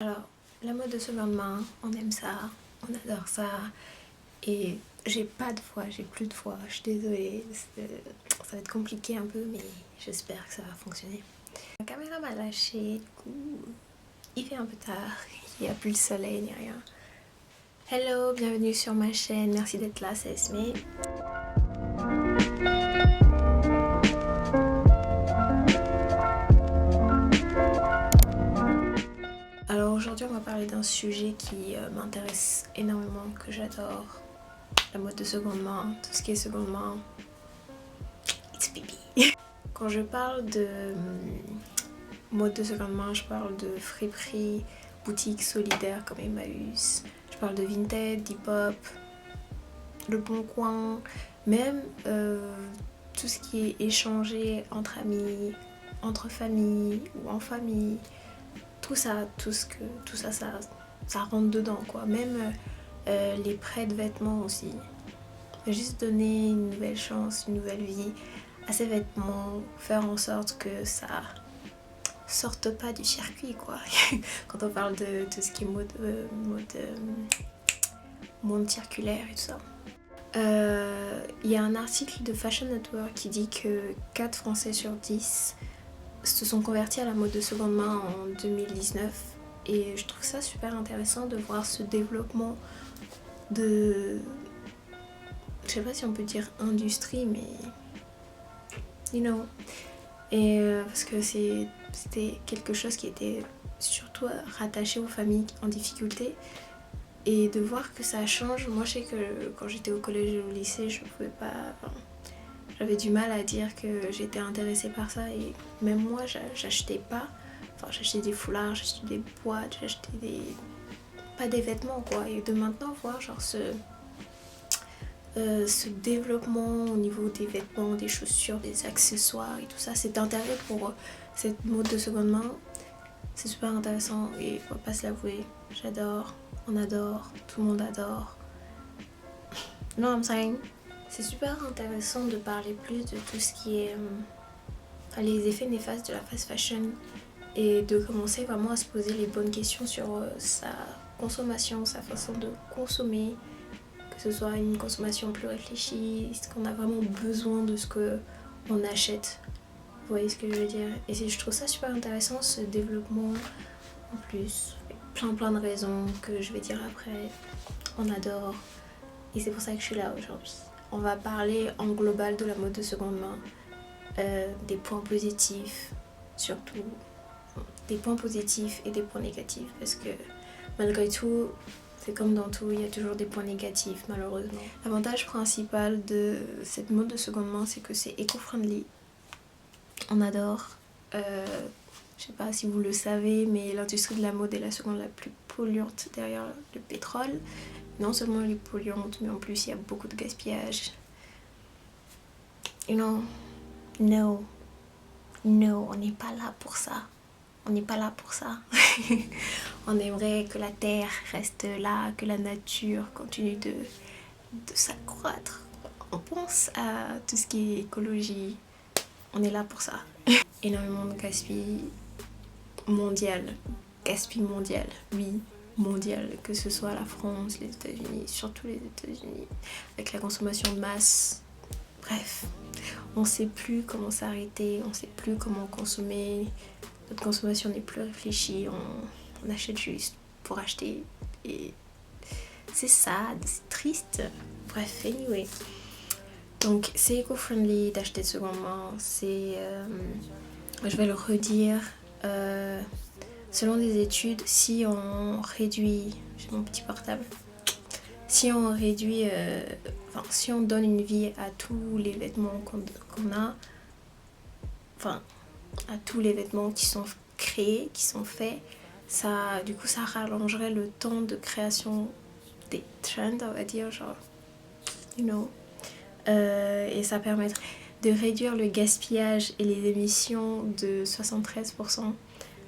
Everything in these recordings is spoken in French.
Alors, la mode de seconde main, on aime ça, on adore ça. Et j'ai pas de foi, j'ai plus de foi, je suis désolée. Ça va être compliqué un peu, mais j'espère que ça va fonctionner. La caméra m'a lâché, du coup, il fait un peu tard, il n'y a plus le soleil ni rien. Hello, bienvenue sur ma chaîne, merci d'être là, c'est Esme. Alors aujourd'hui on va parler d'un sujet qui m'intéresse énormément, que j'adore. La mode de seconde main, tout ce qui est seconde main. It's pipi. Quand je parle de mode de seconde main, je parle de friperie, boutique solidaire comme Emmaüs. Je parle de Vinted, Depop, Le Bon Coin, même tout ce qui est échangé entre amis, entre familles ou en famille. Tout ça, ça rentre dedans quoi. Même les prêts de vêtements aussi. Juste donner une nouvelle chance, une nouvelle vie à ces vêtements, faire en sorte que ça sorte pas du circuit quoi. Quand on parle de tout ce qui est monde circulaire et tout ça. Il y a un article de Fashion Network qui dit que 4 Français sur 10 se sont convertis à la mode de seconde main en 2019 et je trouve ça super intéressant de voir ce développement de, je sais pas si on peut dire industrie, mais you know, et parce que c'était quelque chose qui était surtout rattaché aux familles en difficulté et de voir que ça change. Moi je sais que quand j'étais au collège et au lycée je pouvais pas, j'avais du mal à dire que j'étais intéressée par ça et même moi j'achetais pas, enfin j'achetais des foulards, j'achetais des boîtes, j'achetais pas des vêtements quoi. Et de maintenant voir genre ce développement au niveau des vêtements, des chaussures, des accessoires et tout ça, cet intérêt pour cette mode de seconde main, c'est super intéressant et on va pas se l'avouer, j'adore, on adore, tout le monde adore. You know what I'm saying? C'est super intéressant de parler plus de tout ce qui est les effets néfastes de la fast fashion et de commencer vraiment à se poser les bonnes questions sur sa consommation, sa façon de consommer, que ce soit une consommation plus réfléchie, est-ce qu'on a vraiment besoin de ce qu'on achète, vous voyez ce que je veux dire. Et je trouve ça super intéressant ce développement en plus, plein de raisons que je vais dire après, on adore et c'est pour ça que je suis là aujourd'hui. On va parler en global de la mode de seconde main, des points positifs surtout, des points positifs et des points négatifs parce que malgré tout, c'est comme dans tout, il y a toujours des points négatifs malheureusement. L'avantage principal de cette mode de seconde main, c'est que c'est éco-friendly. On adore. Je sais pas si vous le savez, mais l'industrie de la mode est la seconde la plus polluante derrière le pétrole. Non seulement elle est polluante, mais en plus il y a beaucoup de gaspillage. You know, no, on n'est pas là pour ça. On n'est pas là pour ça. On aimerait que la terre reste là, que la nature continue de s'accroître. On pense à tout ce qui est écologie. On est là pour ça. Énormément de gaspillage mondial. Oui, mondial. Que ce soit la France, les États-Unis, surtout les États-Unis, avec la consommation de masse. Bref, on sait plus comment s'arrêter, on sait plus comment consommer. Notre consommation n'est plus réfléchie, on achète juste pour acheter et c'est sad, c'est triste. Bref, anyway. Donc c'est éco-friendly d'acheter de seconde main, je vais le redire, selon des études, si on réduit, j'ai mon petit portable, si on réduit, si on donne une vie à tous les vêtements qu'on a, enfin à tous les vêtements qui sont créés, qui sont faits, ça, du coup ça rallongerait le temps de création des trends, on va dire, genre, you know, et ça permettrait de réduire le gaspillage et les émissions de 73%.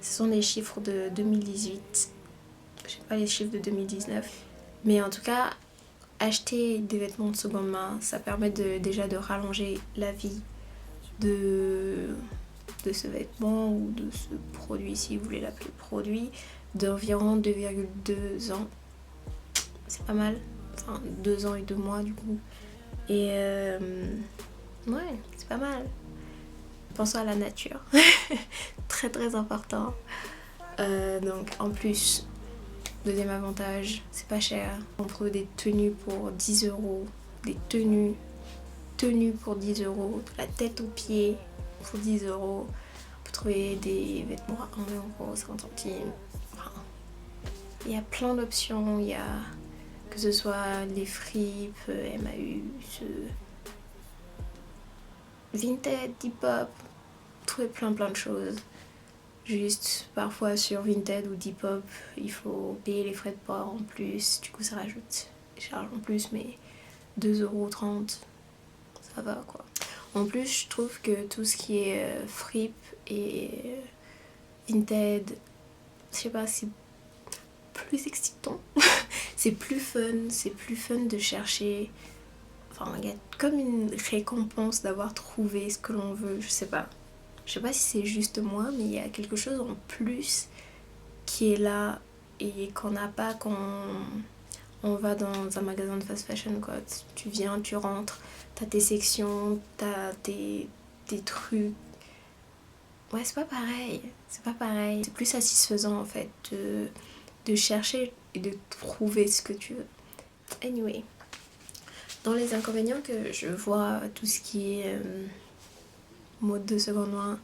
Ce sont des chiffres de 2018, je sais pas les chiffres de 2019, mais en tout cas acheter des vêtements de seconde main, ça permet déjà de rallonger la vie de ce vêtement ou de ce produit, si vous voulez l'appeler produit, d'environ 2,2 ans. C'est pas mal. Enfin, 2 ans et 2 mois du coup. Et ouais, c'est pas mal. Pensons à la nature. Très très important. Donc en plus, deuxième avantage, c'est pas cher. On trouve des tenues pour 10 euros. Des tenues pour 10 euros. De la tête aux pieds pour 10 euros. On peut trouver des vêtements à 1 euro, 50 centimes. Enfin, il y a plein d'options. Il y a que ce soit les fripes, Emmaüs, Vinted, Depop, trouver plein de choses. Juste parfois sur Vinted ou Depop, il faut payer les frais de port en plus. Du coup, ça rajoute des charges en plus, mais 2,30 €, ça va quoi. En plus, je trouve que tout ce qui est fripe et Vinted, je sais pas, c'est plus excitant. C'est plus fun de chercher. Enfin, il y a comme une récompense d'avoir trouvé ce que l'on veut, je sais pas. Je sais pas si c'est juste moi, mais il y a quelque chose en plus qui est là et qu'on n'a pas quand on va dans un magasin de fast fashion quoi. Tu viens, tu rentres, t'as tes sections, t'as tes trucs. Ouais, c'est pas pareil. C'est plus satisfaisant en fait de chercher et de trouver ce que tu veux. Anyway, dans les inconvénients que je vois, tout ce qui est mode de seconde main,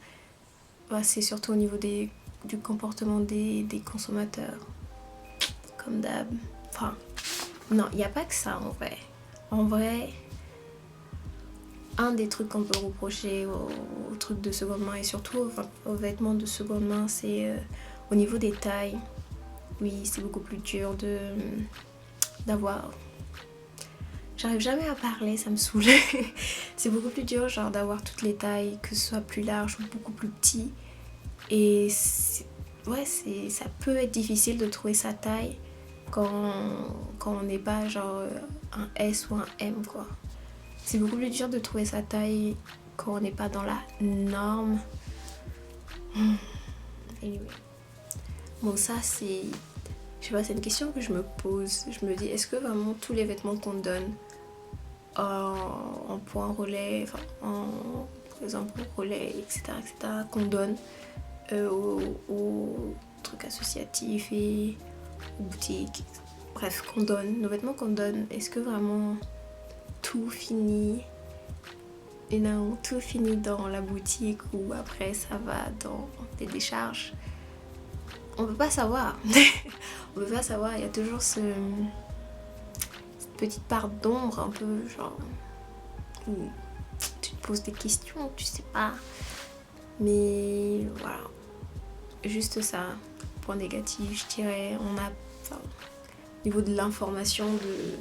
bah, c'est surtout au niveau du comportement des consommateurs. Comme d'hab. Enfin, non, il n'y a pas que ça en vrai. En vrai, un des trucs qu'on peut reprocher aux trucs de seconde main et surtout aux vêtements de seconde main, c'est au niveau des tailles. Oui, c'est beaucoup plus dur d'avoir... J'arrive jamais à parler, ça me saoule. C'est beaucoup plus dur genre d'avoir toutes les tailles, que ce soit plus large ou beaucoup plus petit. Et ça peut être difficile de trouver sa taille quand on n'est pas genre un S ou un M quoi. C'est beaucoup plus dur de trouver sa taille quand on n'est pas dans la norme. Anyway. Bon ça c'est... Je sais pas, c'est une question que je me pose. Je me dis, est-ce que vraiment tous les vêtements qu'on donne en point relais, enfin par exemple au relais, etc., qu'on donne aux trucs associatifs et aux boutiques, bref, qu'on donne, nos vêtements qu'on donne, est-ce que vraiment tout finit dans la boutique ou après ça va dans des décharges? On peut pas savoir. On peut pas savoir, il y a toujours cette petite part d'ombre un peu genre où tu te poses des questions, tu sais pas. Mais voilà, juste ça, point négatif je dirais. On a, au niveau de l'information, de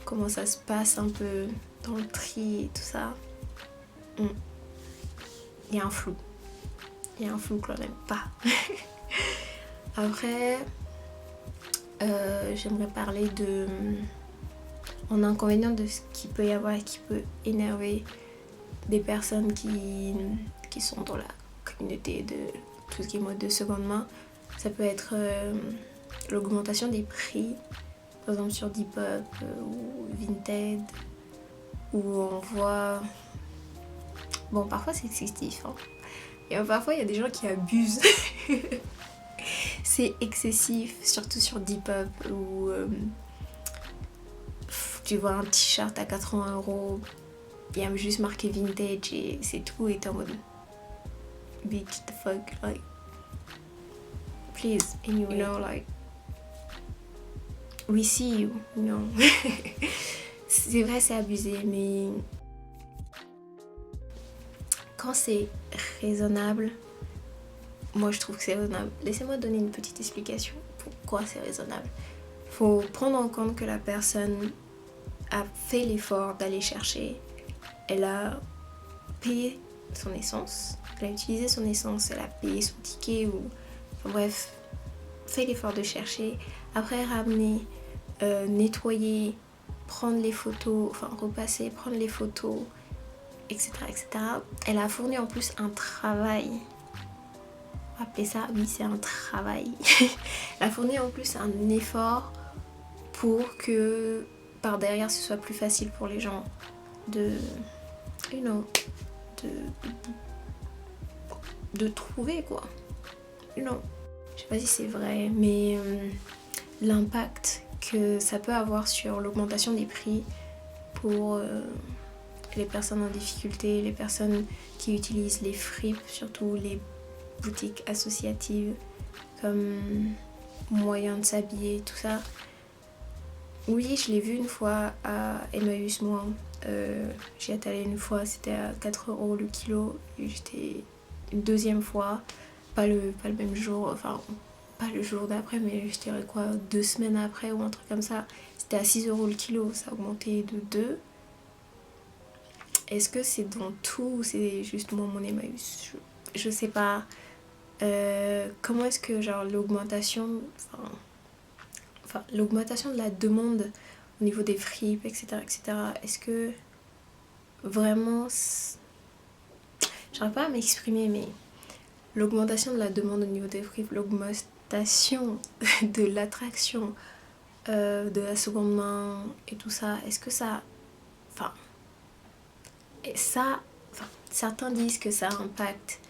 comment ça se passe un peu dans le tri et tout ça, il y a un flou que l'on n'aime pas. Après, j'aimerais parler en inconvénient de ce qu'il peut y avoir et qui peut énerver des personnes qui sont dans la communauté de tout ce qui est mode de seconde main. Ça peut être l'augmentation des prix, par exemple sur Depop ou Vinted, où on voit... Bon, parfois c'est excessif, hein. Et parfois il y a des gens qui abusent. C'est excessif, surtout sur Depop où tu vois un t-shirt à 80 €, il y a juste marqué vintage et c'est tout, et t'es en mode bitch, the fuck, like please, anyway, you know, like we see you, non. C'est vrai, c'est abusé, mais quand c'est raisonnable, moi je trouve que c'est raisonnable. Laissez-moi donner une petite explication pourquoi c'est raisonnable. Faut prendre en compte que la personne a fait l'effort d'aller chercher, elle a payé son essence, elle a utilisé son essence, elle a payé son ticket ou enfin, bref, fait l'effort de chercher, après ramener, nettoyer, prendre les photos, enfin repasser, prendre les photos, etc., etc. Elle a fourni en plus un travail. appeler ça, oui c'est un travail. La fournir en plus un effort pour que par derrière ce soit plus facile pour les gens de, you know, de trouver quoi. You know. Je sais pas si c'est vrai, mais l'impact que ça peut avoir sur l'augmentation des prix pour les personnes en difficulté, les personnes qui utilisent les fripes, surtout les boutiques associatives comme moyen de s'habiller, tout ça. Oui, je l'ai vu une fois à Emmaüs, moi. J'y étais allée une fois, c'était à 4 € le kilo. Et j'étais une deuxième fois, pas le même jour, enfin pas le jour d'après, mais je dirais quoi, 2 semaines après ou un truc comme ça. C'était à 6 € le kilo, ça a augmenté de 2. Est-ce que c'est dans tout ou c'est juste moi mon Emmaüs? Je sais pas. Comment est-ce que genre l'augmentation, l'augmentation de la demande au niveau des fripes, etc., est-ce que vraiment, j'arrive pas à m'exprimer, mais l'augmentation de la demande au niveau des fripes, l'augmentation de l'attraction de la seconde main et tout ça, est-ce que ça, certains disent que ça impacte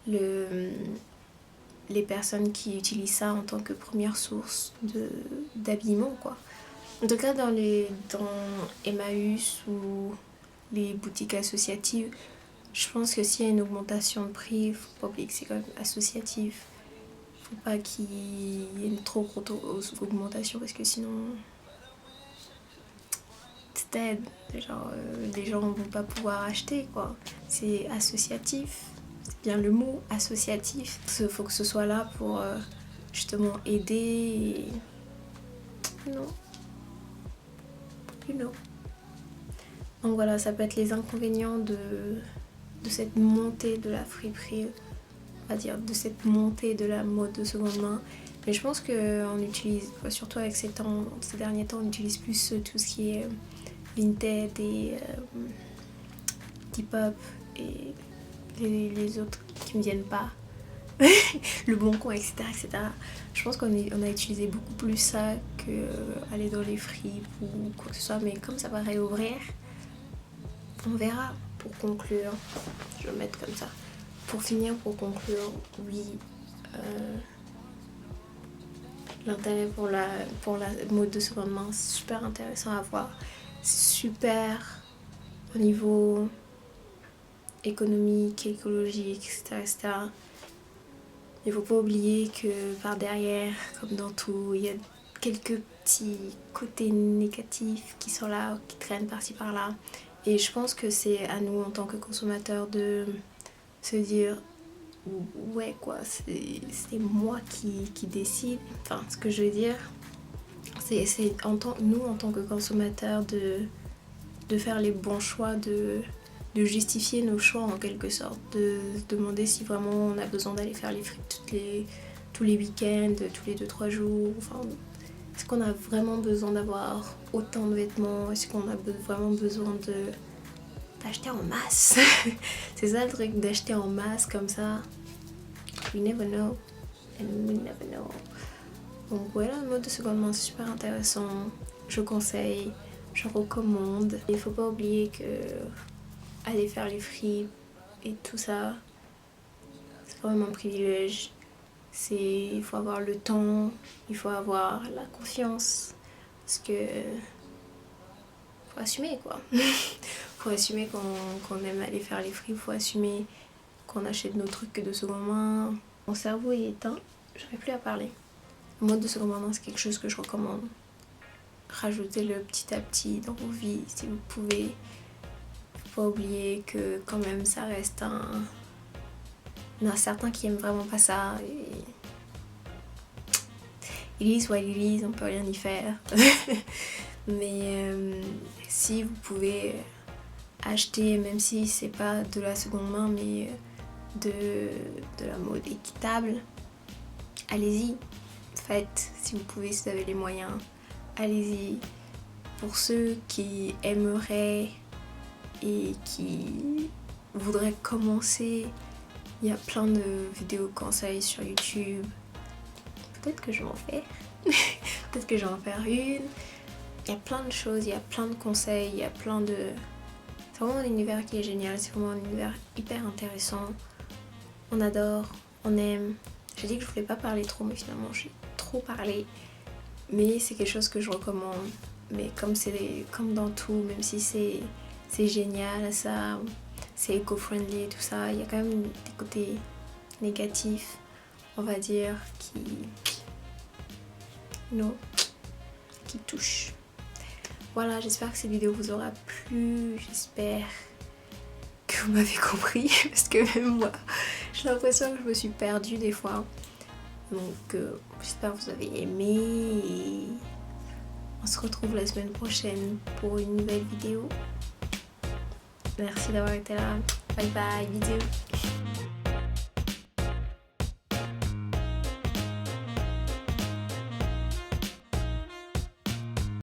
les personnes qui utilisent ça en tant que première source d'habillement, quoi. En tout cas, dans Emmaüs ou les boutiques associatives, je pense que s'il y a une augmentation de prix, il faut pas oublier que c'est quand même associatif. Faut pas qu'il y ait une trop grosse augmentation parce que sinon c'est dead. Genre, les gens vont pas pouvoir acheter, quoi. C'est associatif. C'est bien le mot, associatif. Il faut que ce soit là pour justement aider et... non. You know. Donc voilà, ça peut être les inconvénients de cette montée de la friperie, on va dire, de cette montée de la mode de seconde main. Mais je pense qu'on utilise, surtout avec ces derniers temps, on utilise plus tout ce qui est Vinted et Depop et les autres qui me viennent pas. Le Bon Coin, etc., etc. Je pense qu'on a utilisé beaucoup plus ça que aller dans les fripes ou quoi que ce soit, mais comme ça va réouvrir, on verra. Pour conclure, je vais mettre comme ça. Pour finir, pour conclure, oui, l'intérêt pour la mode de seconde main, c'est super intéressant à voir. C'est super au niveau économique, écologique, etc. Il ne faut pas oublier que par derrière, comme dans tout, il y a quelques petits côtés négatifs qui sont là, qui traînent par-ci par-là. Et je pense que c'est à nous en tant que consommateurs de se dire ouais quoi, c'est moi qui décide. Enfin, ce que je veux dire, c'est nous en tant que consommateurs de faire les bons choix, de justifier nos choix en quelque sorte, de se demander si vraiment on a besoin d'aller faire les frites tous les week-ends, tous les 2-3 jours. Enfin, est-ce qu'on a vraiment besoin d'avoir autant de vêtements? Est-ce qu'on a vraiment besoin d'acheter en masse? C'est ça le truc, d'acheter en masse comme ça. We never know. And we never know. Donc voilà, le mode de seconde main, c'est super intéressant. Je conseille, je recommande. Il faut pas oublier que aller faire les fripes et tout ça, c'est quand même un privilège. Il faut avoir le temps, il faut avoir la confiance, parce que faut assumer quoi. Faut assumer qu'on aime aller faire les fripes, faut assumer qu'on achète nos trucs que de seconde main. Mon cerveau est éteint, j'arrive plus à parler. Le mode de seconde main, c'est quelque chose que je recommande. Rajoutez-le petit à petit dans vos vies si vous pouvez. Faut pas oublier que quand même ça reste il y en a certains qui aiment vraiment pas ça et ils lisent ou ils lisent, on peut rien y faire. Mais si vous pouvez acheter, même si c'est pas de la seconde main mais de la mode équitable, allez-y, faites si vous pouvez, si vous avez les moyens, allez-y. Pour ceux qui aimeraient et qui voudraient commencer Il y a plein de vidéos conseils sur YouTube. Peut-être que je vais en faire. Peut-être que je vais en faire une. Il y a plein de choses, il y a plein de conseils, il y a plein de... C'est vraiment un univers qui est génial, c'est vraiment un univers hyper intéressant. On adore, on aime. J'ai dit que je voulais pas parler trop, mais finalement j'ai trop parlé. Mais c'est quelque chose que je recommande. Mais comme dans tout, même si c'est génial, ça, c'est éco-friendly et tout ça, il y a quand même des côtés négatifs, on va dire, qui touchent. Voilà, j'espère que cette vidéo vous aura plu, j'espère que vous m'avez compris, parce que même moi, j'ai l'impression que je me suis perdue des fois. Donc j'espère que vous avez aimé et on se retrouve la semaine prochaine pour une nouvelle vidéo. Merci d'avoir été là. Bye bye, bisous.